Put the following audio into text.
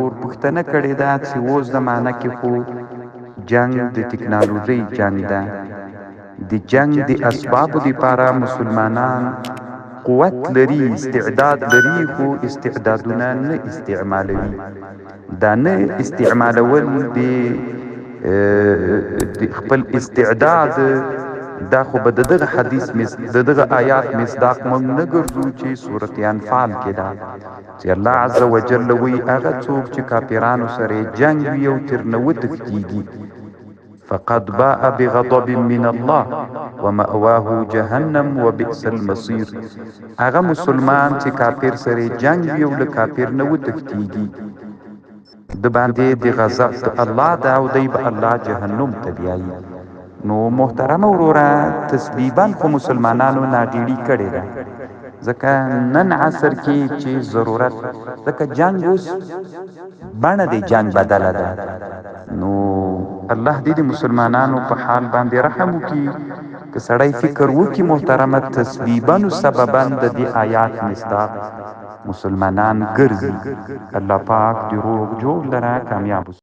ورور پوښتنه کړې ده چې اوس زمانه کې خو جنگ د ټکنالوژي جنگ ده د جنگ د اسبابو لپاره مسلمانان قوت لري استعداد لري خو استعدادونه نه استعمالوي دا نه استعمالول د خپل استعداد دا خو به دغه حدیث دغه آیات مصداق مونږ نه ګرځو چې سورۃ انفال کې دا چې الله عز وجل وی هغه څوک چې کافرانو سره جنگ وي او تر نه وتښتيږي فقد باء بغضب من الله ومأواه جهنم وبئس المصير هغه مسلمان چې کافر سره جنگ وي او له کافر نه وتښتيږي د باندې د غضب د الله دا او دی به الله جهنم ته بیایي نو محترم وروره تسبیبا خو مسلمانانو ناډیړي کړي ده ځکه نن عصر کې چې ضرورت ځکه جنگ اوس بڼه د جنگ بدله ده نو الله دې د مسلمانانو په حال باندې رحم وکړي که سړی فکر وکړي محترمه تسبیبا سببا د دې آیات مصداق مسلمانان ګرځي الله پاک دې روغ جوړ لره کامیاب